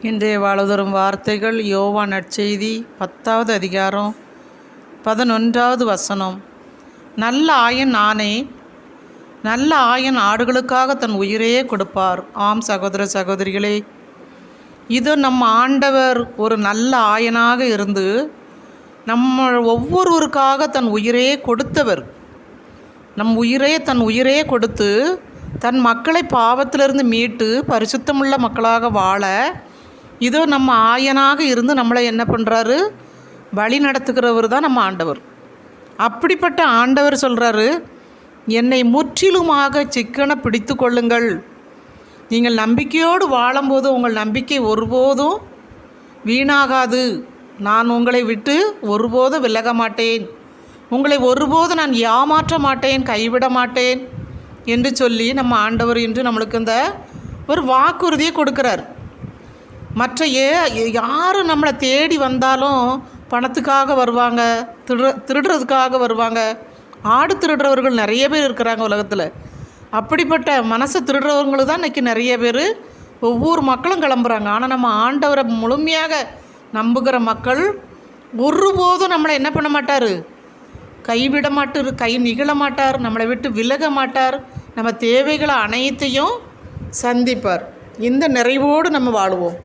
இன்றைய வாழ்தரும் வார்த்தைகள் யோவான் நற்செய்தி 10வது அதிகாரம் 11வது வசனம். நல்ல ஆயன் நானே. நல்ல ஆயன் ஆடுகளுக்காக தன் உயிரையே கொடுப்பார். ஆம் சகோதர சகோதரிகளே, இது நம்ம ஆண்டவர் ஒரு நல்ல ஆயனாக இருந்து நம்ம ஒவ்வொருவருக்காக தன் உயிரையே கொடுத்தவர். தன் உயிரையே கொடுத்து தன் மக்களை பாவத்திலிருந்து மீட்டு பரிசுத்தமுள்ள மக்களாக வாழ இதோ நம்ம ஆயனாக இருந்து நம்மளை என்ன பண்ணுறாரு, வழி நடத்துகிறவர் தான் நம்ம ஆண்டவர். அப்படிப்பட்ட ஆண்டவர் சொல்கிறாரு, என்னை முற்றிலுமாக சிக்கன பிடித்து கொள்ளுங்கள். நீங்கள் நம்பிக்கையோடு வாழும்போது உங்கள் நம்பிக்கை ஒருபோதும் வீணாகாது. நான் உங்களை விட்டு ஒருபோதும் விலக மாட்டேன், உங்களை ஒருபோதும் நான் ஏமாற்ற மாட்டேன், கைவிட மாட்டேன் என்று சொல்லி நம்ம ஆண்டவர் இன்று நம்மளுக்கு இந்த ஒரு வாக்குறுதியை கொடுக்குறார். மற்ற யார் நம்மளை தேடி வந்தாலும் பணத்துக்காக வருவாங்க, திருடுறதுக்காக வருவாங்க. ஆடு திருடுறவர்கள் நிறைய பேர் இருக்கிறாங்க உலகத்தில். அப்படிப்பட்ட மனசை திருடுறவங்களுக்கு தான் இன்றைக்கி நிறைய பேர் ஒவ்வொரு மக்களும் கிளம்புறாங்க. ஆனால் நம்ம ஆண்டவரை முழுமையாக நம்புகிற மக்கள் ஒருபோதும் நம்மளை என்ன பண்ண மாட்டார், கைவிட மாட்டார், கை நிகழ மாட்டார், நம்மளை விட்டு விலக மாட்டார். நம்ம தேவைகளை அனைத்தையும் சந்திப்பார். இந்த நிறைவோடு நம்ம வாழுவோம்.